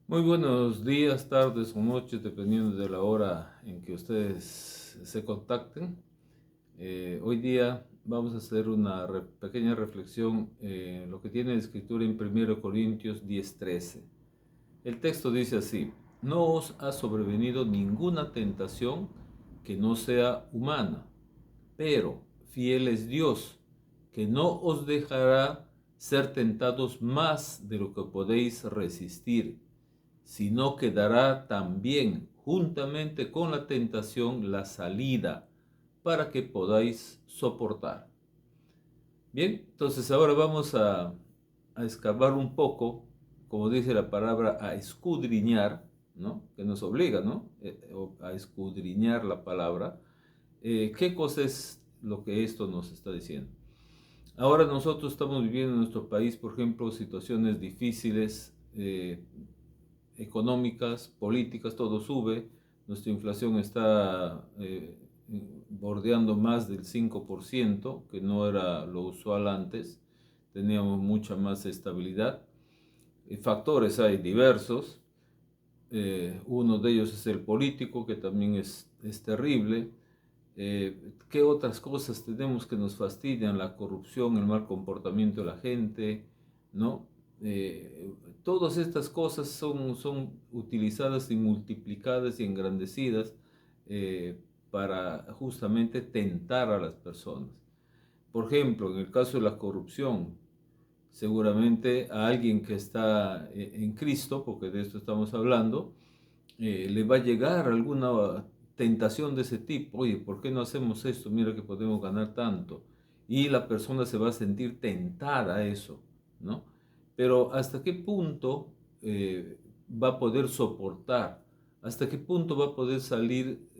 Muy buenos días, tardes o noches, dependiendo de la hora en que ustedes se contacten. Hoy día vamos a hacer una pequeña reflexión en lo que tiene la escritura en 1 Corintios 10:13. El texto dice así: no os ha sobrevenido ninguna tentación que no sea humana, pero fiel es Dios, que no os dejará ser tentados más de lo que podéis resistir, sino que dará también juntamente con la tentación la salida para que podáis soportar. Bien, entonces ahora vamos a escarbar un poco, como dice la palabra, a escudriñar, ¿no? Que nos obliga, ¿no? A escudriñar la palabra. ¿Qué cosa es lo que esto nos está diciendo? Ahora nosotros estamos viviendo en nuestro país, por ejemplo, situaciones difíciles, económicas, políticas, todo sube. Nuestra inflación está bordeando más del 5%, que no era lo usual antes. Teníamos mucha más estabilidad. Factores hay diversos. Uno de ellos es el político, que también es terrible. ¿Qué otras cosas tenemos que nos fastidian? La corrupción, el mal comportamiento de la gente, ¿no? Eh, Todas estas cosas son utilizadas y multiplicadas y engrandecidas para justamente tentar a las personas. Por ejemplo, en el caso de la corrupción, seguramente a alguien que está en Cristo, porque de esto estamos hablando, le va a llegar alguna tentación de ese tipo. Oye, ¿por qué no hacemos esto? Mira que podemos ganar tanto. Y la persona se va a sentir tentada a eso, ¿no? Pero ¿hasta qué punto va a poder soportar? ¿Hasta qué punto va a poder salir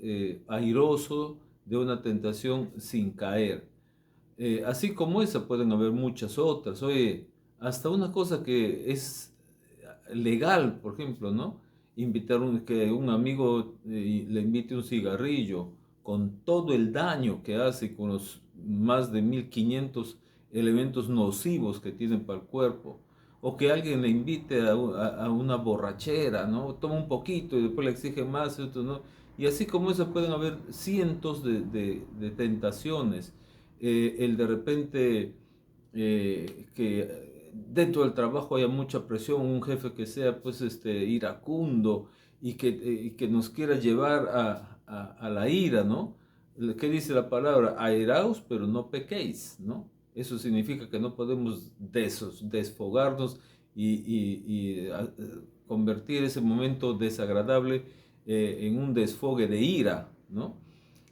airoso de una tentación sin caer? Así como esa pueden haber muchas otras. Oye, hasta una cosa que es legal, por ejemplo, ¿no? Que un amigo le invite un cigarrillo con todo el daño que hace, con los más de 1500 elementos nocivos que tienen para el cuerpo. O que alguien le invite a una borrachera, ¿no? Toma un poquito y después le exige más, esto, ¿no? Y así como eso pueden haber cientos de tentaciones. El de repente que dentro del trabajo haya mucha presión, un jefe que sea pues iracundo y que nos quiera llevar a la ira, ¿no? ¿Qué dice la palabra? Airaos, pero no pequéis, ¿no? Eso significa que no podemos desfogarnos y convertir ese momento desagradable en un desfogue de ira, ¿no?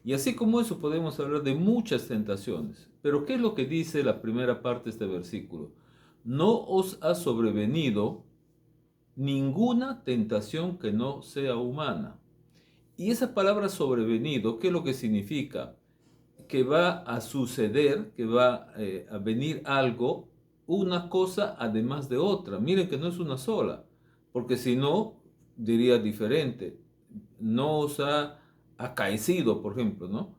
Y así como eso podemos hablar de muchas tentaciones. Pero ¿qué es lo que dice la primera parte de este versículo? No os ha sobrevenido ninguna tentación que no sea humana. Y esa palabra sobrevenido, ¿qué es lo que significa? Que va a suceder, que va a venir algo, una cosa además de otra. Miren que no es una sola, porque si no, diría diferente. No os ha acaecido, por ejemplo, ¿no?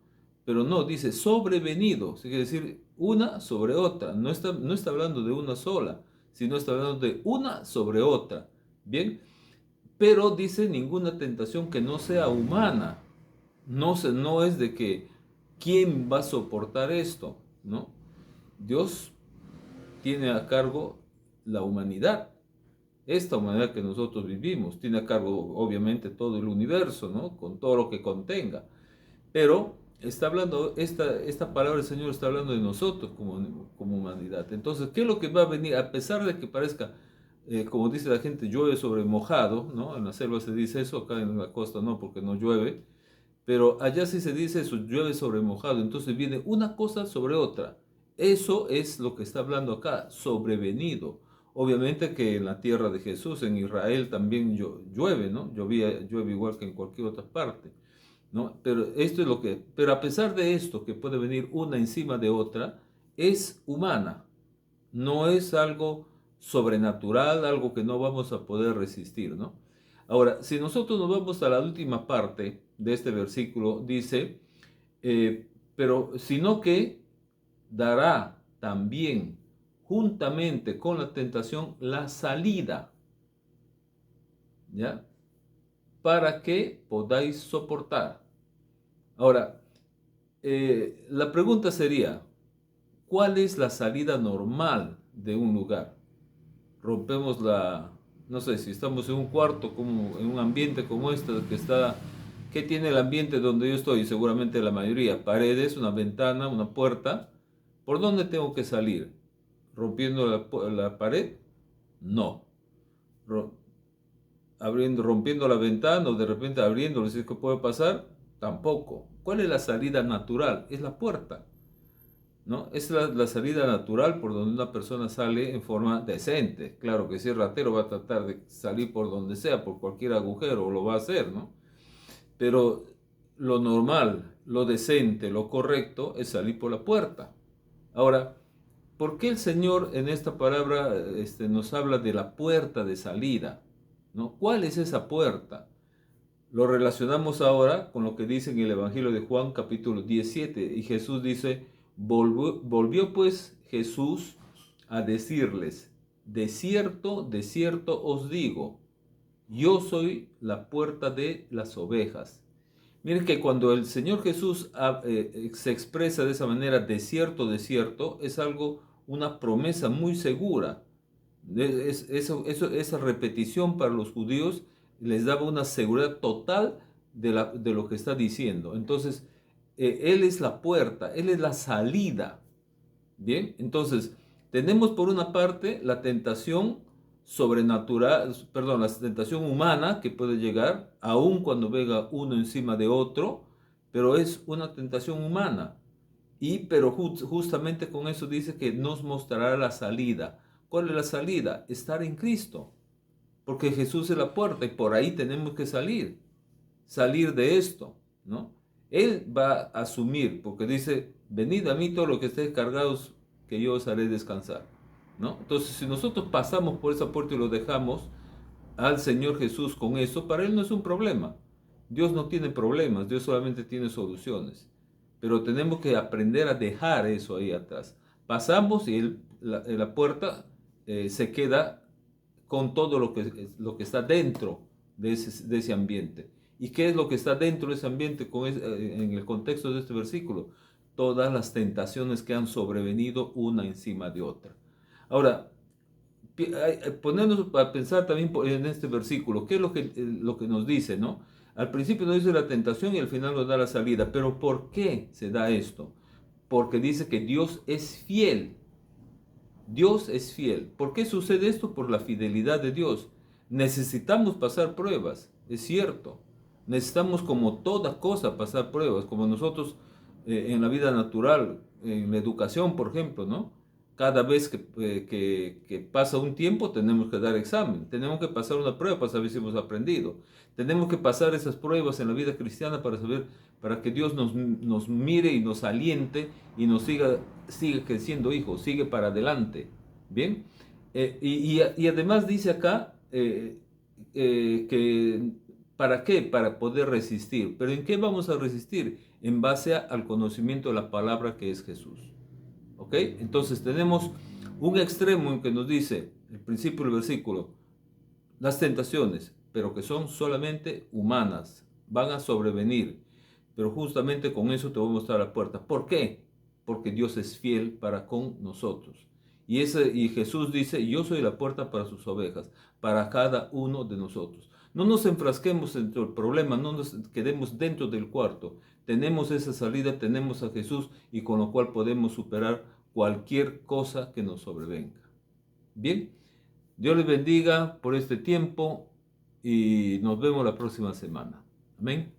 Pero no, dice sobrevenido, quiere decir una sobre otra. No está hablando de una sola, sino está hablando de una sobre otra. Bien, pero dice ninguna tentación que no sea humana. No es de que quién va a soportar esto, ¿no? Dios tiene a cargo la humanidad, esta humanidad que nosotros vivimos, tiene a cargo obviamente todo el universo, ¿no? Con todo lo que contenga, pero está hablando, esta palabra del Señor está hablando de nosotros como humanidad. Entonces, ¿qué es lo que va a venir? A pesar de que parezca, como dice la gente, llueve sobre mojado, ¿no? En la selva se dice eso, acá en la costa no, porque no llueve, pero allá sí se dice eso, llueve sobre mojado, entonces viene una cosa sobre otra. Eso es lo que está hablando acá, sobrevenido. Obviamente que en la tierra de Jesús, en Israel también llueve, ¿no? Llueve igual que en cualquier otra parte, ¿no? Pero esto es lo que, pero a pesar de esto, que puede venir una encima de otra, es humana, no es algo sobrenatural, algo que no vamos a poder resistir, ¿no? Ahora, si nosotros nos vamos a la última parte de este versículo, dice, pero sino que dará también juntamente con la tentación la salida. ¿ya? Para que podáis soportar. Ahora, la pregunta sería, ¿cuál es la salida normal de un lugar? Rompemos no sé, si estamos en un cuarto, como en un ambiente como este, ¿qué tiene el ambiente donde yo estoy? Seguramente la mayoría, paredes, una ventana, una puerta. ¿Por dónde tengo que salir? ¿Rompiendo la pared? No. Ro- rompiendo la ventana o de repente abriéndolo, si es que puede pasar, tampoco. ¿Cuál es la salida natural? Es la puerta, ¿no? Es la salida natural por donde una persona sale en forma decente. Claro que si es ratero va a tratar de salir por donde sea, por cualquier agujero, lo va a hacer, ¿no? Pero lo normal, lo decente, lo correcto es salir por la puerta. Ahora, ¿por qué el Señor en esta palabra nos habla de la puerta de salida? ¿No? ¿Cuál es esa puerta? Lo relacionamos ahora con lo que dice en el Evangelio de Juan capítulo 17 y Jesús dice, volvió pues Jesús a decirles, de cierto os digo, yo soy la puerta de las ovejas. Miren que cuando el Señor Jesús se expresa de esa manera, de cierto, es algo, una promesa muy segura. Esa repetición para los judíos les daba una seguridad total de lo que está diciendo. Entonces, Él es la puerta, Él es la salida. Bien, entonces, tenemos por una parte la tentación sobrenatural, perdón, la tentación humana que puede llegar, aun cuando venga uno encima de otro, pero es una tentación humana. Pero justamente con eso dice que nos mostrará la salida. ¿Cuál es la salida? Estar en Cristo. Porque Jesús es la puerta y por ahí tenemos que salir de esto, ¿no? Él va a asumir, porque dice, venid a mí todos los que estéis cargados, que yo os haré descansar, ¿no? Entonces, si nosotros pasamos por esa puerta y lo dejamos al Señor Jesús con eso, para Él no es un problema. Dios no tiene problemas, Dios solamente tiene soluciones. Pero tenemos que aprender a dejar eso ahí atrás. Pasamos y la puerta se queda con todo lo que está dentro de ese ambiente. ¿Y qué es lo que está dentro de ese ambiente en el contexto de este versículo? Todas las tentaciones que han sobrevenido una encima de otra. Ahora, ponernos a pensar también en este versículo, ¿qué es lo que nos dice, no? Al principio nos dice la tentación y al final nos da la salida, pero ¿por qué se da esto? Porque dice que Dios es fiel. Dios es fiel. ¿Por qué sucede esto? Por la fidelidad de Dios. Necesitamos pasar pruebas, es cierto. Necesitamos como toda cosa pasar pruebas, como nosotros en la vida natural, en la educación, por ejemplo, ¿no? Cada vez que pasa un tiempo tenemos que dar examen, tenemos que pasar una prueba para saber si hemos aprendido. Tenemos que pasar esas pruebas en la vida cristiana para saber, para que Dios nos mire y nos aliente y nos sigue creciendo hijos, sigue para adelante. Bien, y además dice acá que ¿para qué? Para poder resistir. ¿Pero en qué vamos a resistir? En base al conocimiento de la palabra que es Jesús. ¿Ok? Entonces tenemos un extremo en que nos dice, el principio del versículo, las tentaciones, pero que son solamente humanas, van a sobrevenir. Pero justamente con eso te voy a mostrar la puerta. ¿Por qué? Porque Dios es fiel para con nosotros. Y Jesús dice, yo soy la puerta para sus ovejas, para cada uno de nosotros. No nos enfrasquemos dentro del problema, no nos quedemos dentro del cuarto. Tenemos esa salida, tenemos a Jesús y con lo cual podemos superar cualquier cosa que nos sobrevenga. Bien, Dios les bendiga por este tiempo y nos vemos la próxima semana. Amén.